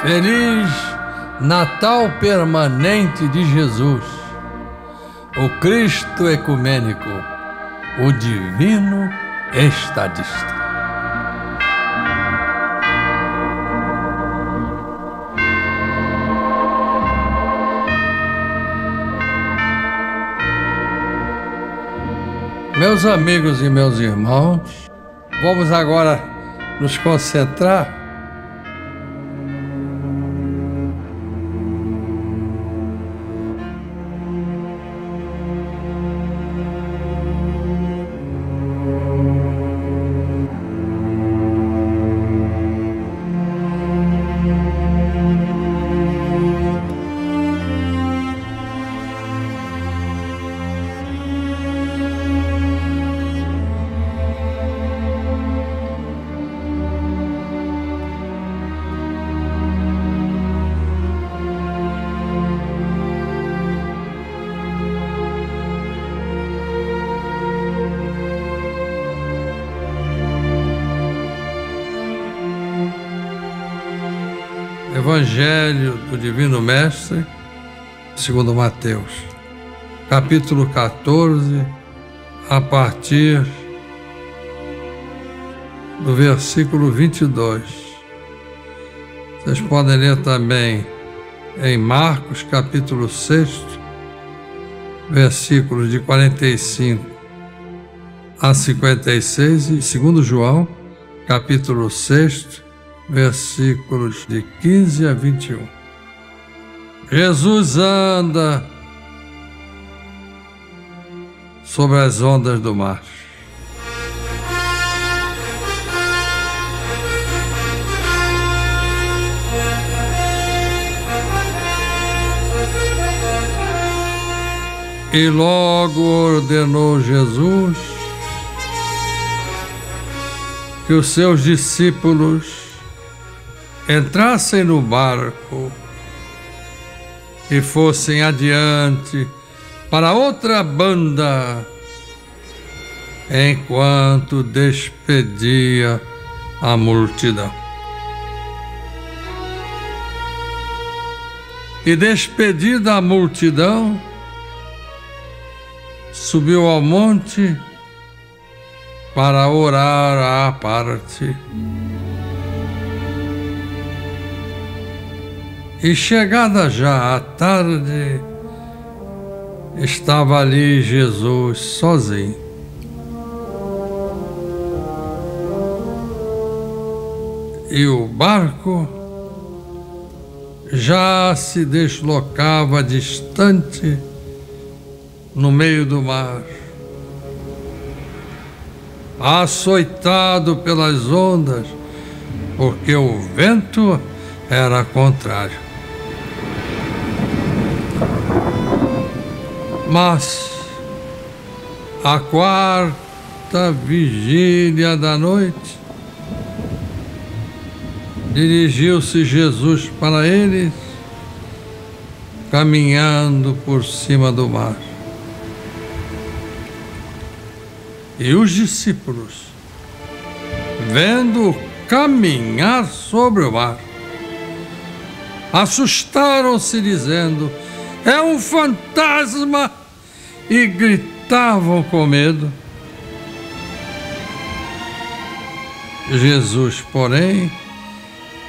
Feliz Natal permanente de Jesus, o Cristo ecumênico, o divino estadista. Meus amigos e meus irmãos, vamos agora nos concentrar Evangelho do Divino Mestre, segundo Mateus, capítulo 14, a partir do versículo 22. Vocês podem ler também em Marcos, capítulo 6, versículos de 45 a 56, e segundo João, capítulo 6, versículos de 15 a 21. Jesus anda sobre as ondas do mar. E logo ordenou Jesus que os seus discípulos entrassem no barco e fossem adiante para outra banda, enquanto despedia a multidão. E despedida a multidão, subiu ao monte para orar à parte. E chegada já a tarde, estava ali Jesus sozinho. E o barco já se deslocava distante no meio do mar, açoitado pelas ondas, porque o vento era contrário. Mas à quarta vigília da noite, dirigiu-se Jesus para eles, caminhando por cima do mar. E os discípulos, vendo caminhar sobre o mar, assustaram-se, dizendo: "É um fantasma!" E gritavam com medo. Jesus, porém,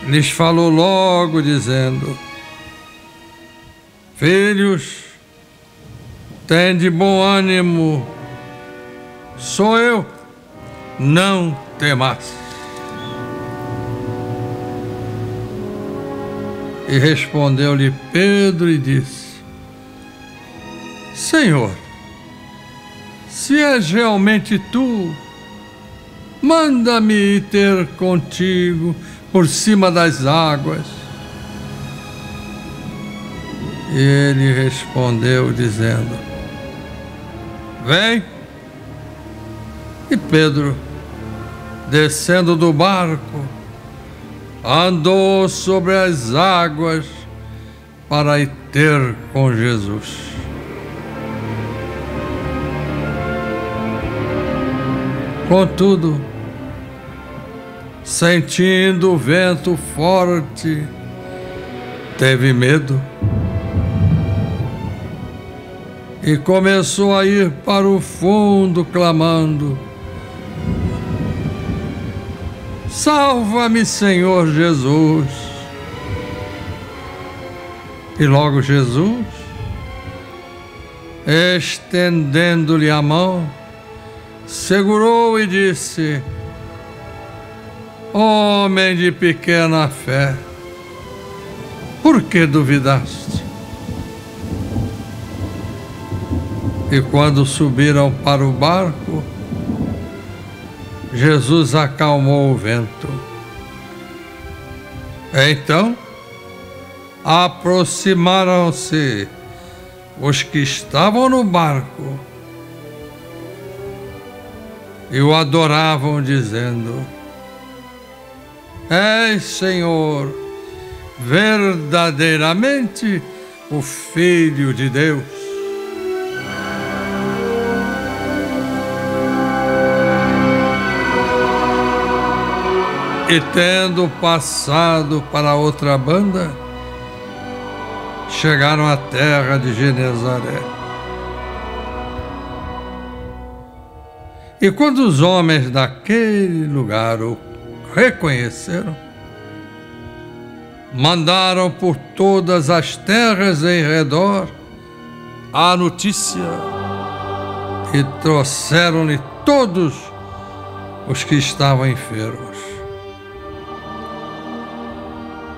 lhes falou logo, dizendo: "Filhos, tende bom ânimo, sou eu, não temais." E respondeu-lhe Pedro e disse: "Senhor, se és realmente tu, manda-me ir ter contigo por cima das águas." E ele respondeu, dizendo: "Vem." E Pedro, descendo do barco, andou sobre as águas para ir ter com Jesus. Contudo, sentindo o vento forte, teve medo e começou a ir para o fundo clamando: salva-me, Senhor Jesus. E logo Jesus, estendendo-lhe a mão, segurou e disse: homem de pequena fé, por que duvidaste? E quando subiram para o barco, Jesus acalmou o vento. Então, aproximaram-se os que estavam no barco e o adoravam, dizendo: és, Senhor, verdadeiramente o Filho de Deus. E tendo passado para outra banda, chegaram à terra de Genezaré. E quando os homens daquele lugar o reconheceram, mandaram por todas as terras em redor a notícia e trouxeram-lhe todos os que estavam enfermos.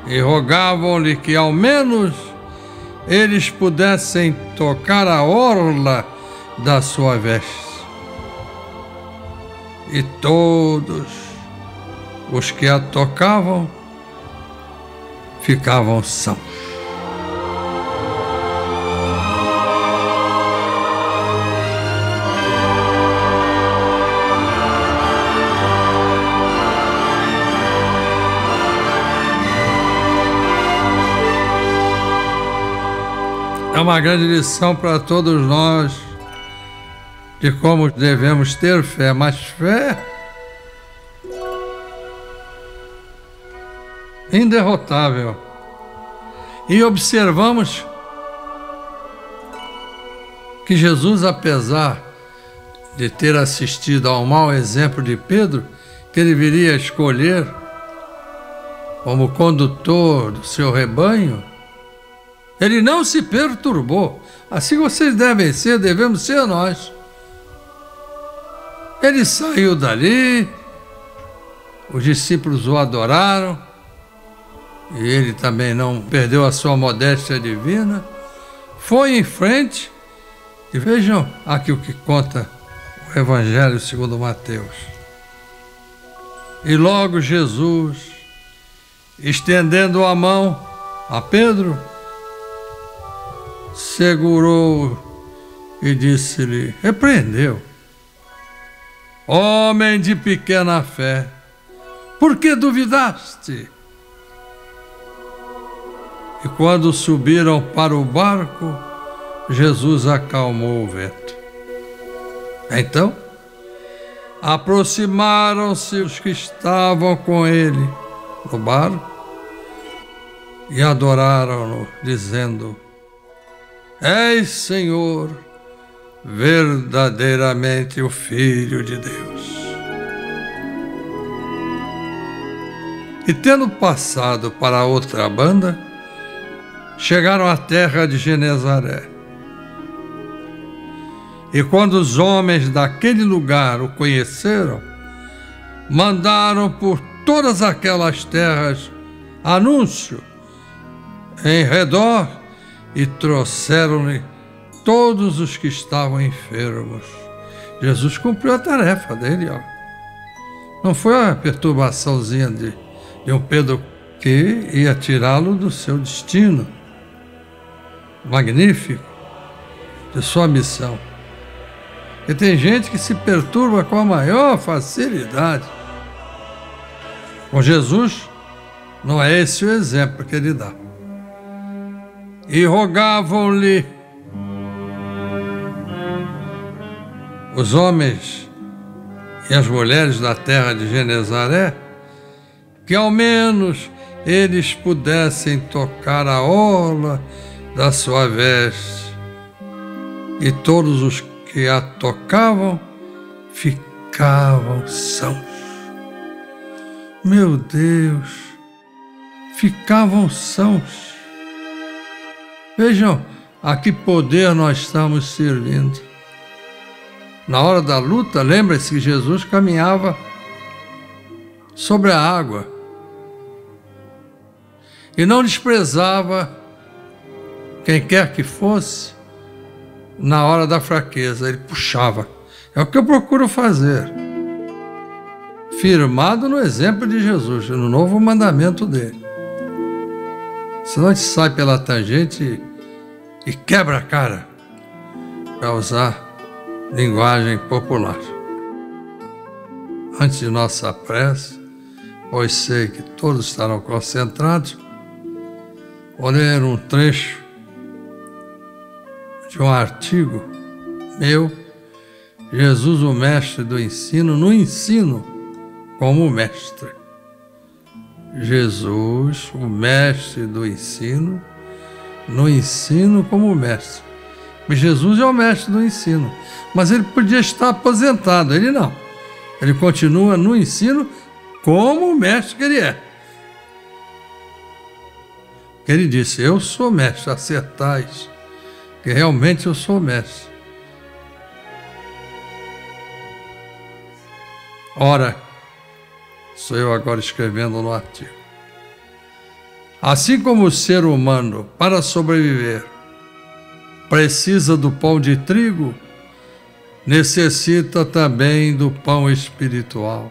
E rogavam-lhe que ao menos eles pudessem tocar a orla da sua veste. E todos os que a tocavam ficavam sãos. É uma grande lição para todos nós de como devemos ter fé, mas fé inderrotável. E observamos que Jesus, apesar de ter assistido ao mau exemplo de Pedro, que ele viria a escolher como condutor do seu rebanho, ele não se perturbou. Assim vocês devem ser, devemos ser nós. Ele saiu dali, os discípulos o adoraram, e ele também não perdeu a sua modéstia divina, foi em frente, e vejam aqui o que conta o Evangelho segundo Mateus. E logo Jesus, estendendo a mão a Pedro, segurou e disse-lhe, repreendeu: homem de pequena fé, por que duvidaste? E quando subiram para o barco, Jesus acalmou o vento. Então, aproximaram-se os que estavam com ele no barco e adoraram-no, dizendo: és, Senhor, verdadeiramente o Filho de Deus. E tendo passado para a outra banda, chegaram à terra de Genezaré. E quando os homens daquele lugar o conheceram, mandaram por todas aquelas terras anúncio em redor e trouxeram-lhe todos os que estavam enfermos. Jesus cumpriu a tarefa dele, ó. Não foi a perturbaçãozinha de um Pedro que ia tirá-lo do seu destino magnífico, de sua missão. E tem gente que se perturba com a maior facilidade. Com Jesus, não é esse o exemplo que ele dá. E rogavam-lhe os homens e as mulheres da terra de Genezaré que ao menos eles pudessem tocar a orla da sua veste, e todos os que a tocavam ficavam sãos. Meu Deus, ficavam sãos. Vejam a que poder nós estamos servindo. Na hora da luta, lembre-se que Jesus caminhava sobre a água e não desprezava quem quer que fosse na hora da fraqueza. Ele puxava. É o que eu procuro fazer, firmado no exemplo de Jesus, no novo mandamento dele. Senão a gente sai pela tangente e quebra a cara, para usar linguagem popular. Antes de nossa prece, pois sei que todos estarão concentrados, vou ler um trecho de um artigo meu, Jesus, o mestre do ensino, no ensino como mestre. Jesus, o mestre do ensino, no ensino como mestre. Jesus é o mestre do ensino, mas ele podia estar aposentado, ele não. Ele continua no ensino como o mestre que ele é. Ele disse, eu sou mestre, acertais, que realmente eu sou mestre. Ora, sou eu agora escrevendo no artigo. Assim como o ser humano, para sobreviver, precisa do pão de trigo, necessita também do pão espiritual.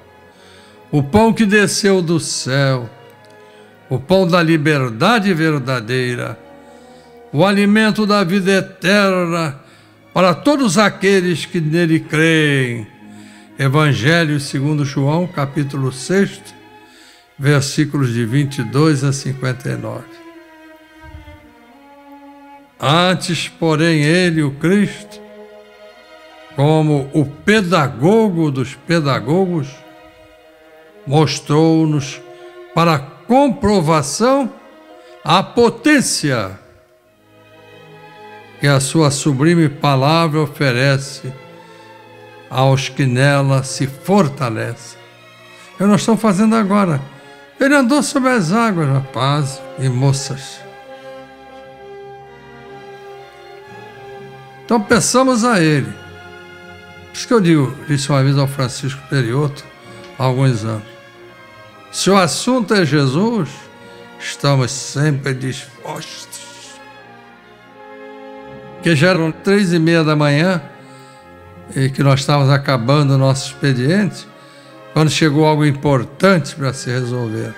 O pão que desceu do céu, o pão da liberdade verdadeira, o alimento da vida eterna para todos aqueles que nele creem. Evangelho segundo João, capítulo 6, versículos de 22 a 59. Antes, porém, ele, o Cristo, como o pedagogo dos pedagogos, mostrou-nos para comprovação a potência que a sua sublime palavra oferece aos que nela se fortalecem. Que nós estamos fazendo agora. Ele andou sobre as águas, rapazes e moças. Então peçamos a ele. Por isso que eu disse uma vez ao Francisco Perioto, há alguns anos, se o assunto é Jesus, estamos sempre dispostos. Que já eram 3:30 da manhã, e que nós estávamos acabando o nosso expediente, quando chegou algo importante para se resolver.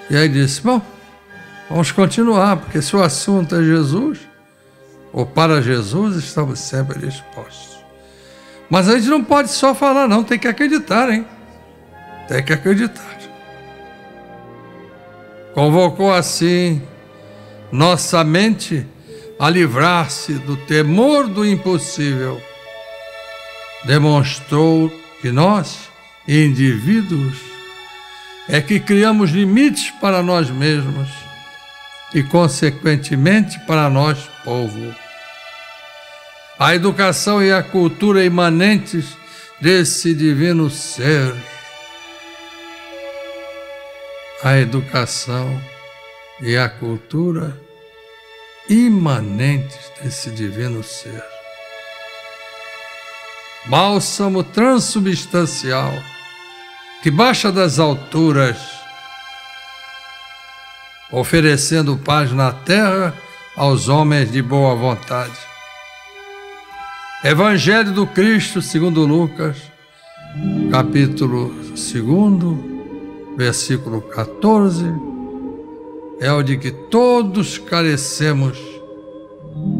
E aí disse, bom, vamos continuar, porque se o assunto é Jesus, ou para Jesus, estamos sempre dispostos. Mas a gente não pode só falar, não, tem que acreditar, hein? Tem que acreditar. Convocou assim nossa mente a livrar-se do temor do impossível. Demonstrou que nós, indivíduos, é que criamos limites para nós mesmos e, consequentemente, para nós, povo. A educação e a cultura imanentes desse divino ser. A educação e a cultura imanentes desse divino ser. Bálsamo transubstancial que baixa das alturas, oferecendo paz na terra aos homens de boa vontade. Evangelho do Cristo segundo Lucas, capítulo 2, versículo 14, é o de que todos carecemos,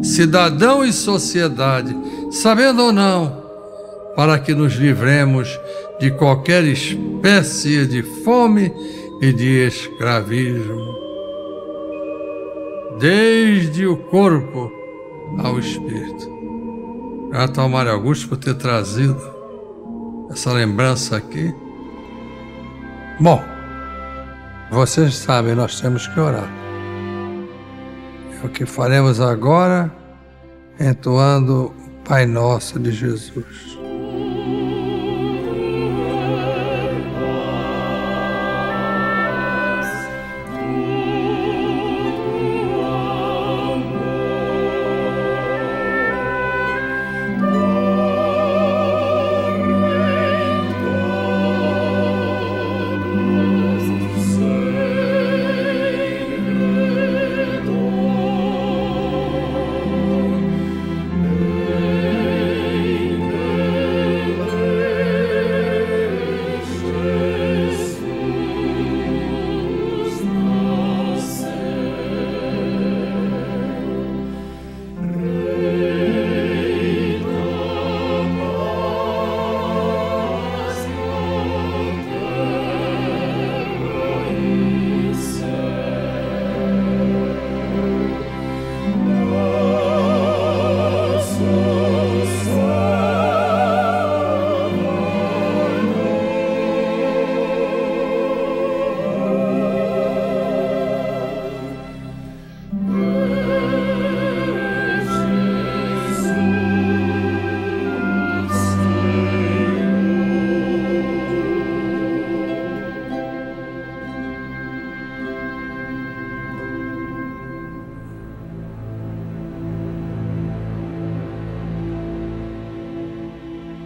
cidadão e sociedade, sabendo ou não, para que nos livremos de qualquer espécie de fome e de escravismo, desde o corpo ao espírito. Grato ao Mário Augusto por ter trazido essa lembrança aqui. Bom, Vocês sabem, nós temos que orar. É o que faremos agora, entoando o Pai Nosso de Jesus.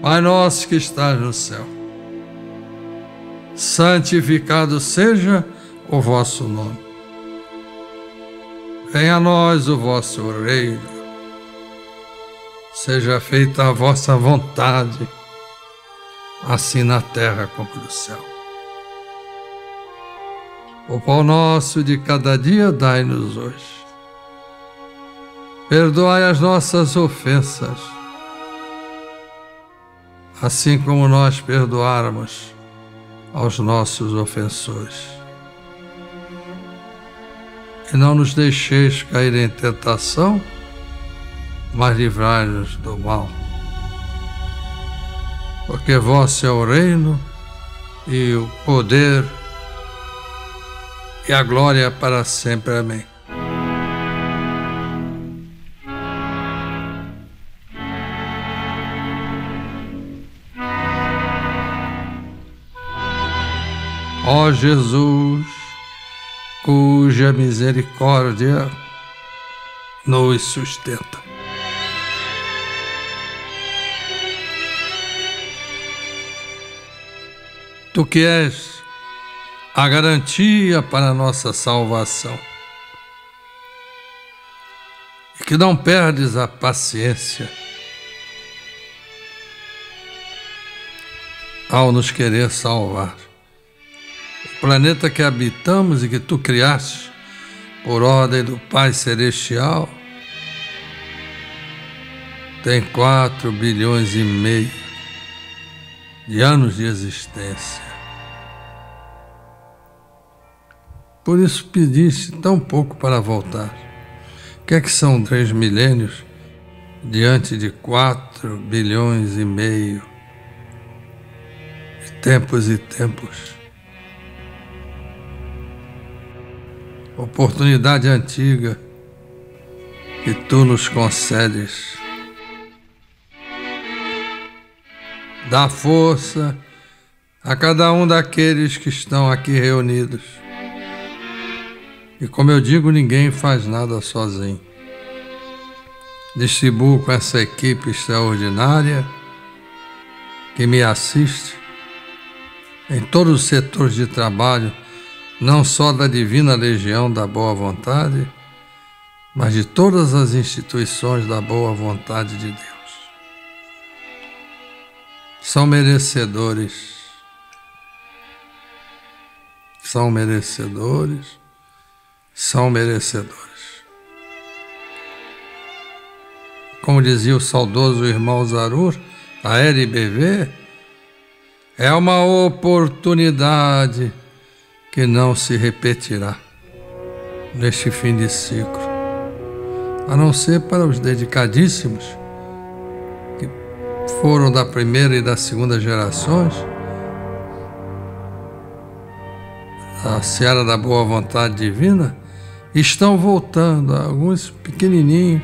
Pai nosso que estás no céu, santificado seja o vosso nome. Venha a nós o vosso reino. Seja feita a vossa vontade, assim na terra como no céu. O pão nosso de cada dia dai-nos hoje. Perdoai as nossas ofensas, assim como nós perdoáramos aos nossos ofensores. E não nos deixeis cair em tentação, mas livrai-nos do mal. Porque vosso é o reino e o poder e a glória para sempre. Amém. Ó Jesus, cuja misericórdia nos sustenta. Tu que és a garantia para a nossa salvação e que não perdes a paciência ao nos querer salvar. O planeta que habitamos e que tu criaste por ordem do Pai Celestial tem 4,5 bilhões de anos de existência. Por isso pediste tão pouco para voltar. O que é que são 3 milênios diante de 4,5 bilhões de tempos e tempos? Oportunidade antiga que tu nos concedes. Dá força a cada um daqueles que estão aqui reunidos. E como eu digo, ninguém faz nada sozinho. Distribuo com essa equipe extraordinária que me assiste em todos os setores de trabalho, não só da Divina Legião da Boa Vontade, mas de todas as instituições da boa vontade de Deus. São merecedores. São merecedores. São merecedores. Como dizia o saudoso irmão Zarur, a LBV, é uma oportunidade que não se repetirá neste fim de ciclo, a não ser para os dedicadíssimos que foram da primeira e da segunda gerações, da seara da boa vontade divina estão voltando, alguns pequenininhos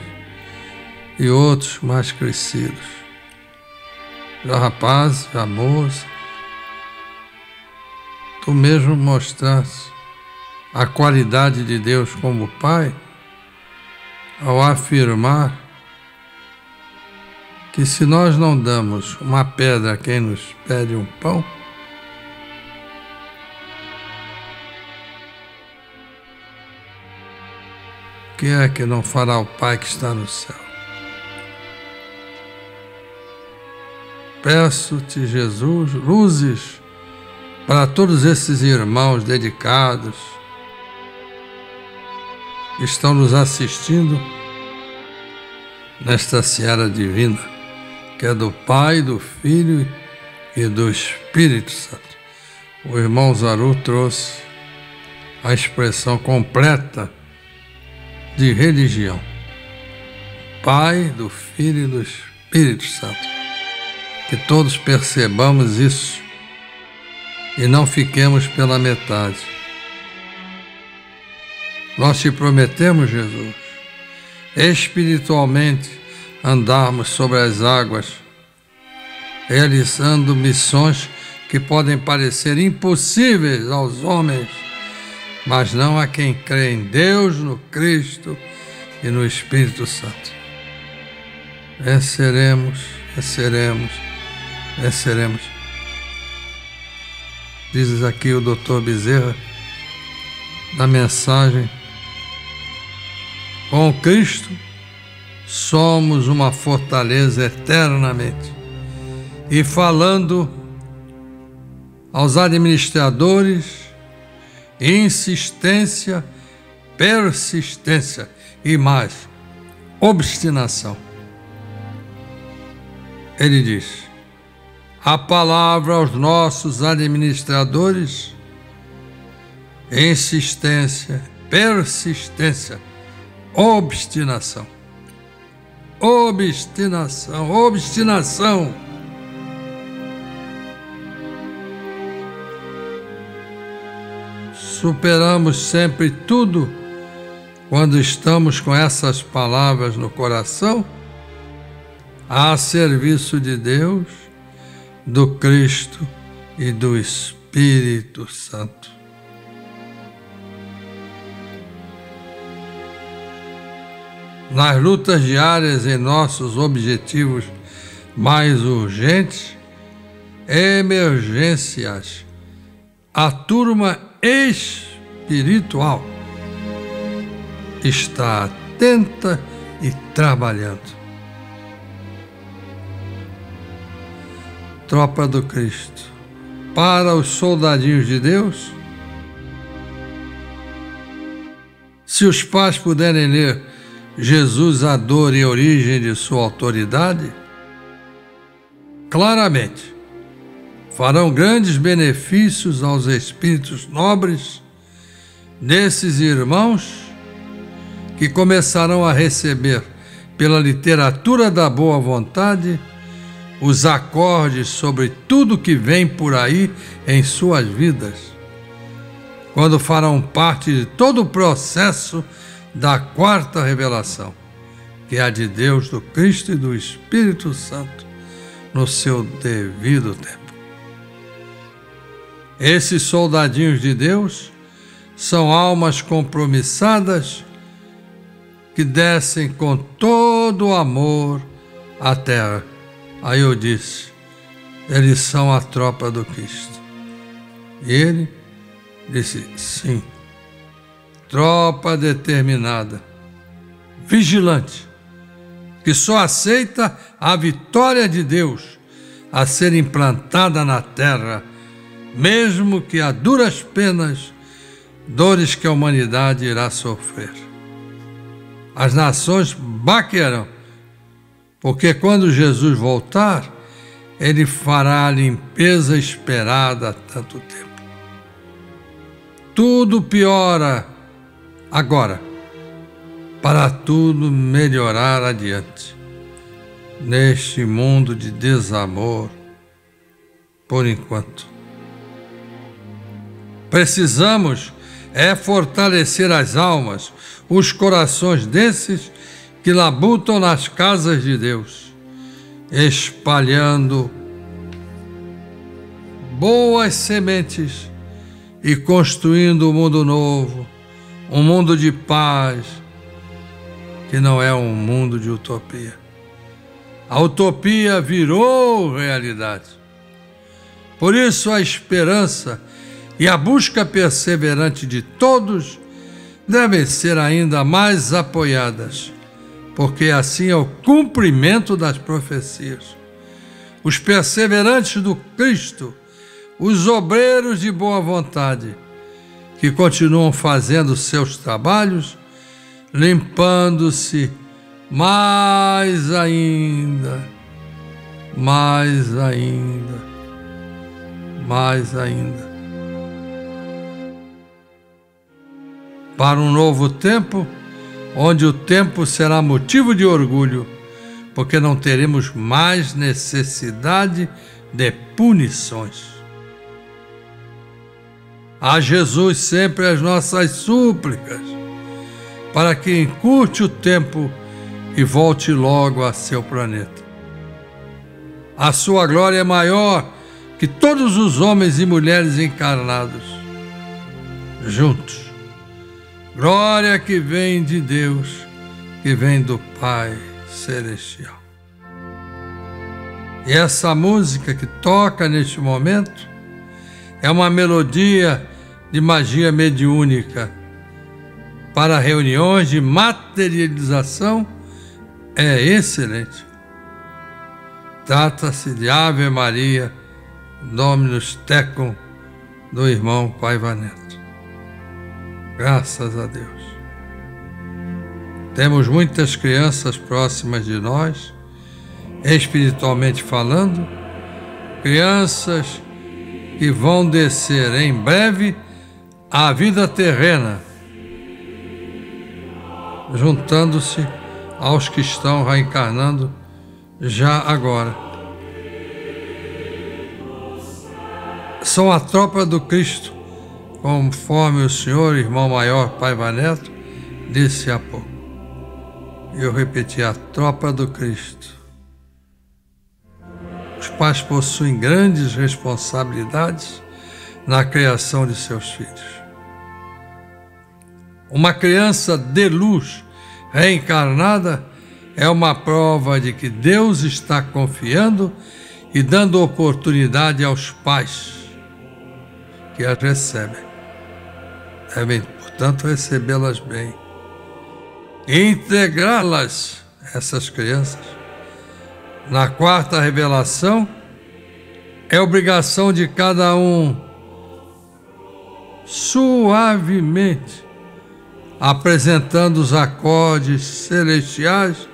e outros mais crescidos, já rapazes, já moças. Tu mesmo mostraste a qualidade de Deus como Pai ao afirmar que se nós não damos uma pedra a quem nos pede um pão, o que é que não fará o Pai que está no céu? Peço-te, Jesus, luzes para todos esses irmãos dedicados que estão nos assistindo nesta seara divina, que é do Pai, do Filho e do Espírito Santo. O irmão Zaru trouxe a expressão completa de religião: Pai, do Filho e do Espírito Santo. Que todos percebamos isso e não fiquemos pela metade. Nós te prometemos, Jesus, espiritualmente andarmos sobre as águas, realizando missões que podem parecer impossíveis aos homens, mas não a quem crê em Deus, no Cristo e no Espírito Santo. Venceremos, venceremos, venceremos. Diz aqui o Dr. Bezerra, na mensagem: com Cristo somos uma fortaleza eternamente. E falando aos administradores, insistência, persistência e mais, obstinação. Ele diz: a palavra aos nossos administradores, insistência, persistência, obstinação. Obstinação, obstinação. Superamos sempre tudo quando estamos com essas palavras no coração, a serviço de Deus, do Cristo e do Espírito Santo. Nas lutas diárias em nossos objetivos mais urgentes, emergências, a turma espiritual está atenta e trabalhando. Tropa do Cristo, para os soldadinhos de Deus, se os pais puderem ler Jesus, a dor e a origem de sua autoridade, claramente farão grandes benefícios aos espíritos nobres desses irmãos que começarão a receber pela literatura da boa vontade os acordes sobre tudo que vem por aí em suas vidas, quando farão parte de todo o processo da quarta revelação, que é a de Deus, do Cristo e do Espírito Santo, no seu devido tempo. Esses soldadinhos de Deus são almas compromissadas que descem com todo o amor à terra. Aí eu disse, eles são a tropa do Cristo. E ele disse, sim, tropa determinada, vigilante, que só aceita a vitória de Deus a ser implantada na terra, mesmo que a duras penas, dores que a humanidade irá sofrer. As nações baquearão, porque quando Jesus voltar, ele fará a limpeza esperada há tanto tempo. Tudo piora agora, para tudo melhorar adiante, neste mundo de desamor, por enquanto. Precisamos fortalecer as almas, os corações desses que labutam nas casas de Deus, espalhando boas sementes e construindo um mundo novo, um mundo de paz, que não é um mundo de utopia. A utopia virou realidade. Por isso a esperança e a busca perseverante de todos devem ser ainda mais apoiadas, porque assim é o cumprimento das profecias. Os perseverantes do Cristo, os obreiros de boa vontade, que continuam fazendo seus trabalhos, limpando-se mais ainda, mais ainda, mais ainda, para um novo tempo, onde o tempo será motivo de orgulho, porque não teremos mais necessidade de punições. A Jesus sempre as nossas súplicas, para que encurte o tempo e volte logo a seu planeta. A sua glória é maior que todos os homens e mulheres encarnados juntos. Glória que vem de Deus, que vem do Pai Celestial. E essa música que toca neste momento é uma melodia de magia mediúnica para reuniões de materialização. É excelente. Trata-se de Ave Maria, Dominus Tecum, do irmão Paiva Neto. Graças a Deus. Temos muitas crianças próximas de nós, espiritualmente falando, crianças que vão descer em breve à vida terrena, juntando-se aos que estão reencarnando já agora. São a tropa do Cristo, conforme o senhor, irmão maior, Paiva Neto, disse há pouco. Eu repeti, a tropa do Cristo. Os pais possuem grandes responsabilidades na criação de seus filhos. Uma criança de luz reencarnada é uma prova de que Deus está confiando e dando oportunidade aos pais que as recebem. Devem, portanto, recebê-las bem e integrá-las, essas crianças, na quarta revelação. É obrigação de cada um, suavemente, apresentando os acordes celestiais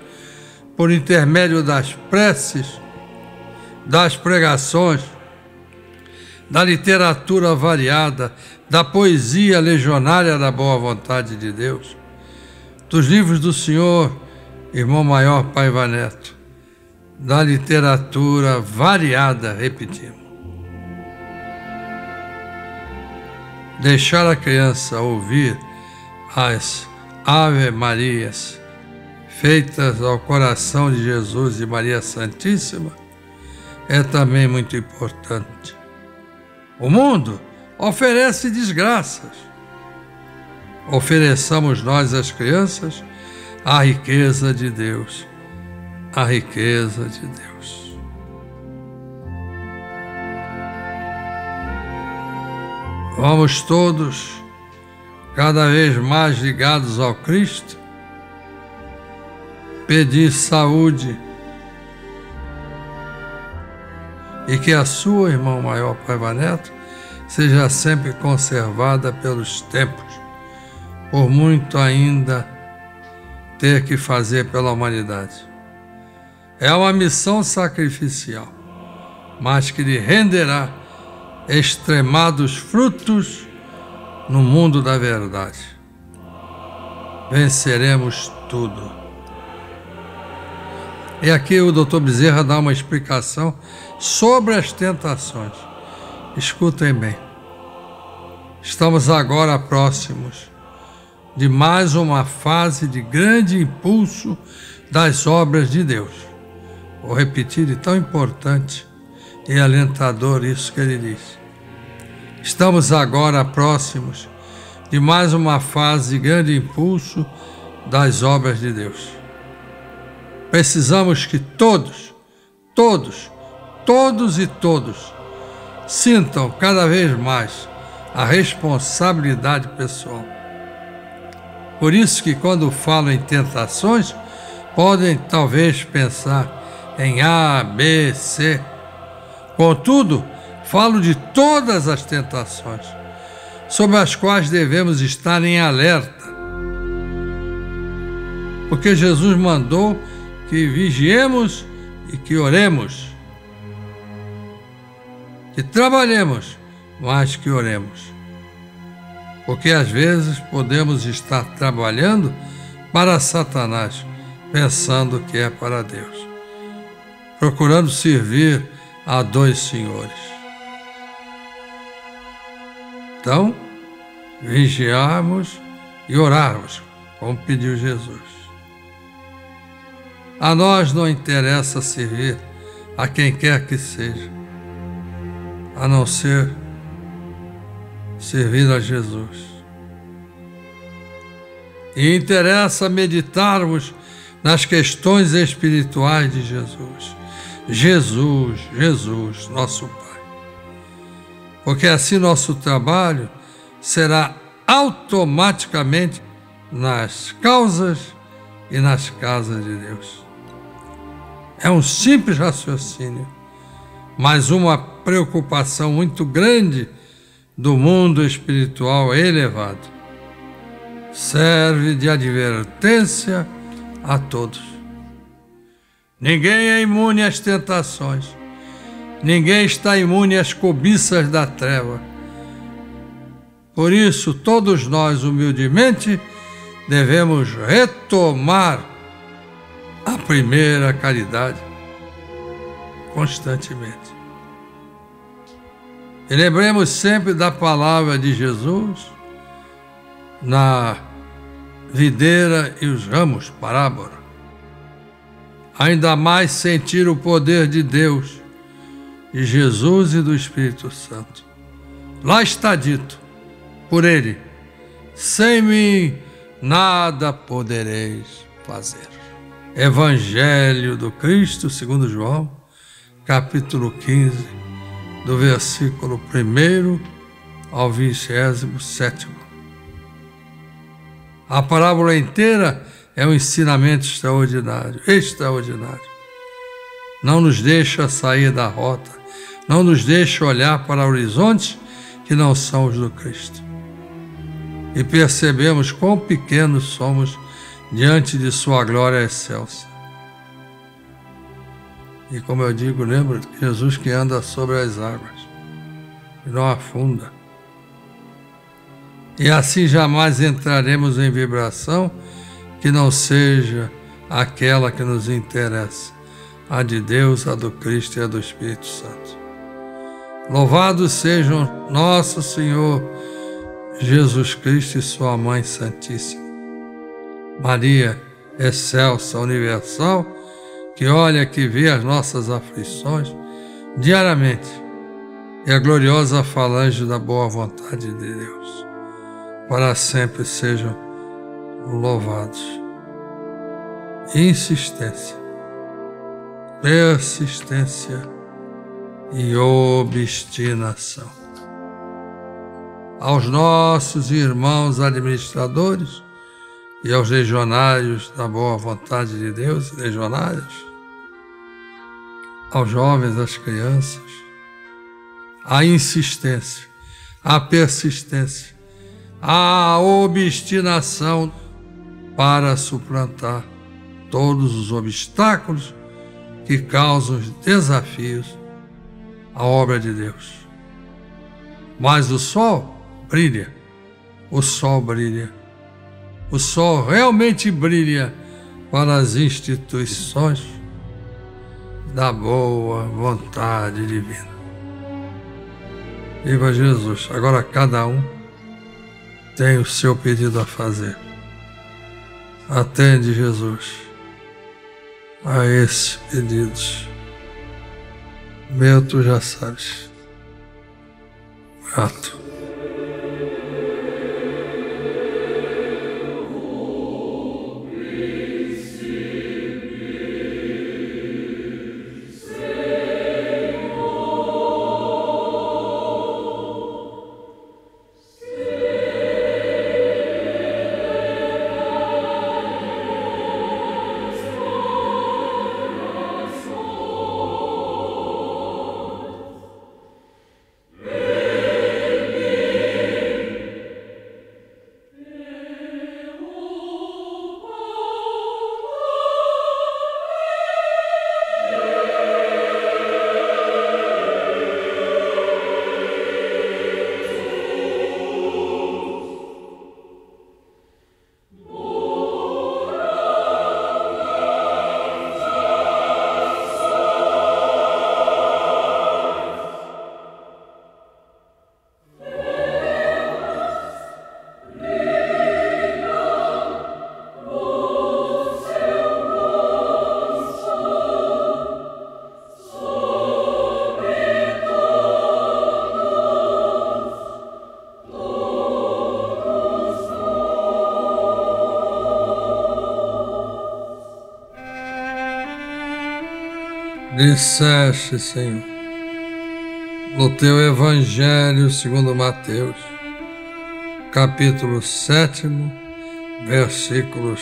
por intermédio das preces, das pregações, da literatura variada, da poesia legionária da boa vontade de Deus, dos livros do senhor, irmão maior Paiva Neto, da literatura variada, repetimos. Deixar a criança ouvir as Ave Marias feitas ao coração de Jesus e Maria Santíssima é também muito importante. O mundo oferece desgraças. Ofereçamos nós, as crianças, a riqueza de Deus. A riqueza de Deus. Vamos todos cada vez mais ligados ao Cristo, pedir saúde e que a sua, irmão maior Paiva Neto, seja sempre conservada pelos tempos, por muito ainda ter que fazer pela humanidade. É uma missão sacrificial, mas que lhe renderá extremados frutos no mundo da verdade. Venceremos tudo. E aqui o Dr. Bezerra dá uma explicação sobre as tentações. Escutem bem. Estamos agora próximos de mais uma fase de grande impulso das obras de Deus. Vou repetir, de tão importante e alentador isso que ele diz. Estamos agora próximos de mais uma fase de grande impulso das obras de Deus. Precisamos que todos sintam cada vez mais a responsabilidade pessoal. Por isso que quando falo em tentações, podem talvez pensar em A, B, C. Contudo, falo de todas as tentações, sobre as quais devemos estar em alerta. Porque Jesus mandou que vigiemos e que oremos, que trabalhemos, mas que oremos. Porque às vezes podemos estar trabalhando para Satanás, pensando que é para Deus, procurando servir a dois senhores. Então, vigiarmos e orarmos, como pediu Jesus. A nós não interessa servir a quem quer que seja, a não ser servir a Jesus. E interessa meditarmos nas questões espirituais de Jesus. Jesus, nosso Pai. Porque assim nosso trabalho será automaticamente nas causas e nas casas de Deus. É um simples raciocínio, mas uma preocupação muito grande do mundo espiritual elevado. Serve de advertência a todos. Ninguém é imune às tentações. Ninguém está imune às cobiças da treva. Por isso, todos nós, humildemente, devemos retomar a primeira caridade constantemente. E lembremos sempre da palavra de Jesus na videira e os ramos, parábola. Ainda mais sentir o poder de Deus, de Jesus e do Espírito Santo. Lá está dito, por ele, sem mim nada podereis fazer. Evangelho do Cristo, segundo João, capítulo 15, do versículo 1 ao 27. A parábola inteira é um ensinamento extraordinário. Não nos deixa sair da rota, não nos deixa olhar para horizontes que não são os do Cristo. E percebemos quão pequenos somos diante de sua glória excelsa. E como eu digo, lembra de Jesus que anda sobre as águas e não afunda. E assim jamais entraremos em vibração que não seja aquela que nos interessa, a de Deus, a do Cristo e a do Espírito Santo. Louvado sejam nosso Senhor Jesus Cristo e sua Mãe Santíssima, Maria excelsa, universal, que olha, que vê as nossas aflições diariamente, e a gloriosa falange da boa vontade de Deus, para sempre sejam louvados. Insistência, persistência e obstinação. Aos nossos irmãos administradores e aos legionários da boa vontade de Deus, legionários, aos jovens, às crianças, a insistência, a persistência, a obstinação para suplantar todos os obstáculos que causam desafios à obra de Deus. Mas o sol brilha, o sol brilha. O sol realmente brilha para as instituições da boa vontade divina. Viva Jesus! Agora cada um tem o seu pedido a fazer. Atende, Jesus, a esses pedidos. Meu, tu já sabes. Grato. Disseste, Senhor, no teu Evangelho segundo Mateus, capítulo 7, versículos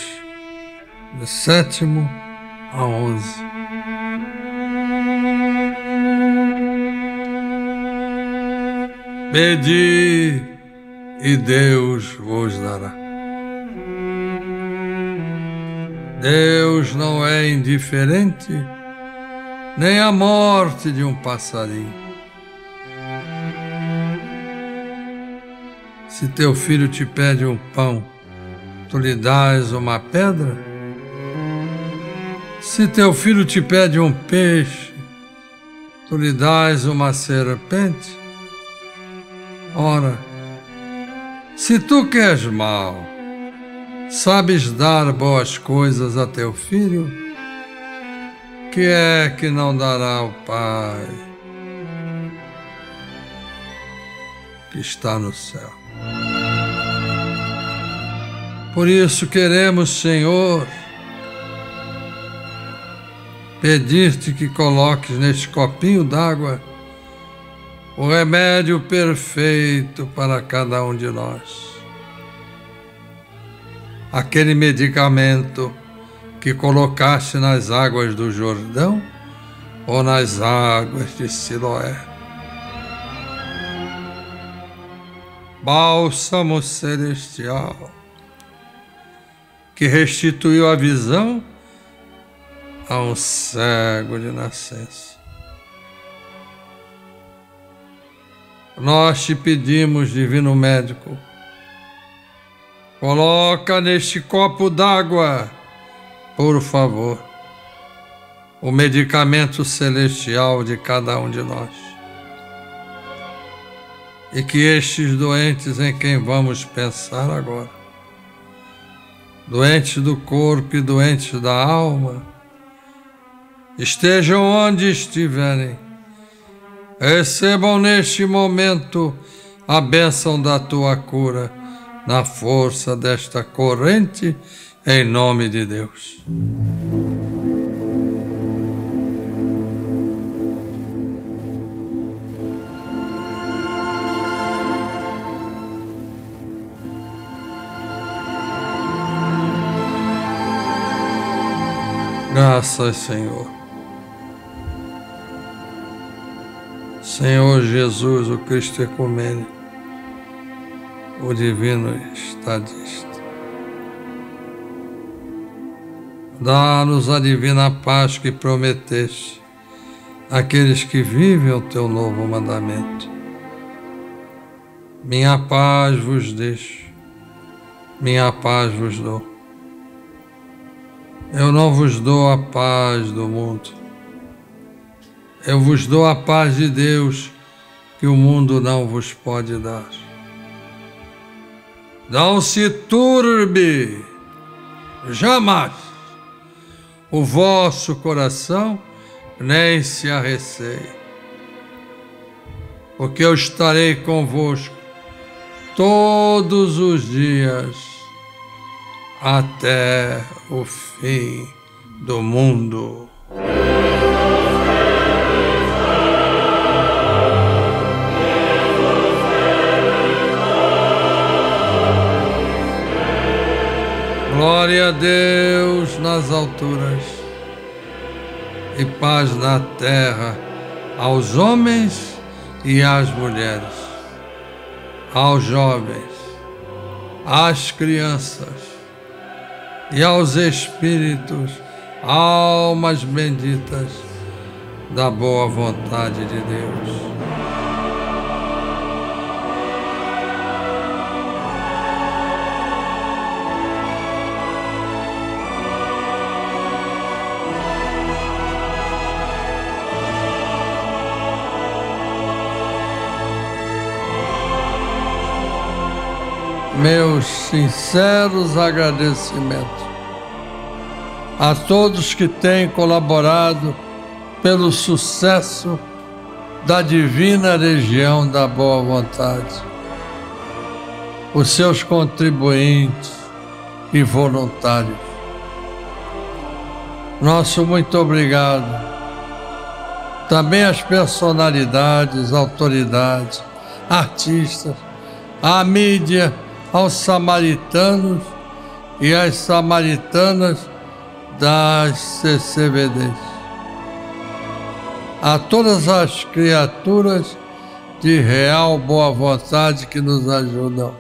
de 7 a 11. Pedi e Deus vos dará. Deus não é indiferente nem a morte de um passarinho. Se teu filho te pede um pão, tu lhe dás uma pedra? Se teu filho te pede um peixe, tu lhe dás uma serpente? Ora, se tu que és mau, sabes dar boas coisas a teu filho, que é que não dará ao Pai que está no céu? Por isso queremos, Senhor, pedir-te que coloques neste copinho d'água o remédio perfeito para cada um de nós. Aquele medicamento que colocaste nas águas do Jordão ou nas águas de Siloé. Bálsamo celestial que restituiu a visão a um cego de nascença. Nós te pedimos, divino médico, coloca neste copo d'água, por favor, o medicamento celestial de cada um de nós. E que estes doentes em quem vamos pensar agora, doentes do corpo e doentes da alma, estejam onde estiverem, recebam neste momento a bênção da tua cura, na força desta corrente, em nome de Deus. Graças, Senhor. Senhor Jesus, o Cristo ecumênico, o divino estadista. Dá-nos a divina paz que prometeste àqueles que vivem o teu novo mandamento. Minha paz vos deixo, minha paz vos dou. Eu não vos dou a paz do mundo. Eu vos dou a paz de Deus, que o mundo não vos pode dar. não se turbe jamais o vosso coração, nem se arreceie, porque eu estarei convosco todos os dias até o fim do mundo. Glória a Deus nas alturas e paz na terra aos homens e às mulheres, aos jovens, às crianças e aos espíritos, almas benditas da boa vontade de Deus. Meus sinceros agradecimentos a todos que têm colaborado pelo sucesso da Divina Legião da Boa Vontade, os seus contribuintes e voluntários. Nosso muito obrigado. Também às personalidades, autoridades, artistas, à mídia, aos samaritanos e às samaritanas das CCBDs, a todas as criaturas de real boa vontade que nos ajudam,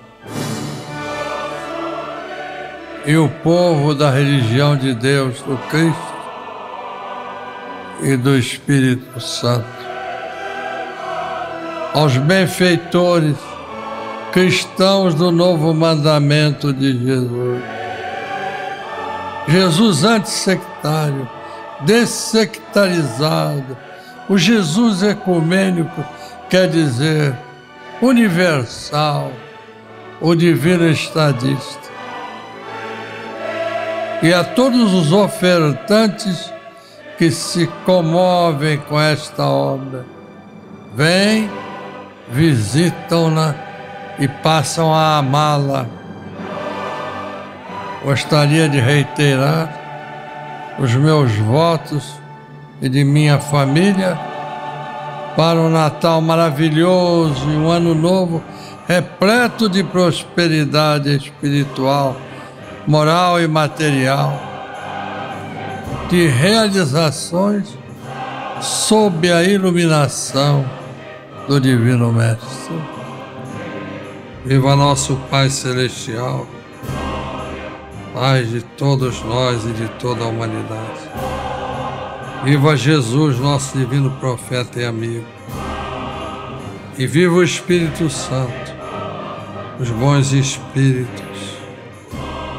e o povo da religião de Deus, do Cristo e do Espírito Santo, aos benfeitores cristãos do novo mandamento de Jesus. Jesus antissectário, dessectarizado, o Jesus ecumênico, quer dizer, universal, o divino estadista. E a todos os ofertantes que se comovem com esta obra, vêm, visitam-na e passam a amá-la. Gostaria de reiterar os meus votos e de minha família para um Natal maravilhoso e um Ano Novo repleto de prosperidade espiritual, moral e material, de realizações sob a iluminação do Divino Mestre. Viva nosso Pai Celestial, Pai de todos nós e de toda a humanidade. Viva Jesus, nosso divino profeta e amigo. E viva o Espírito Santo, os bons espíritos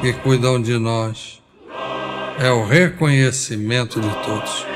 que cuidam de nós. É o reconhecimento de todos.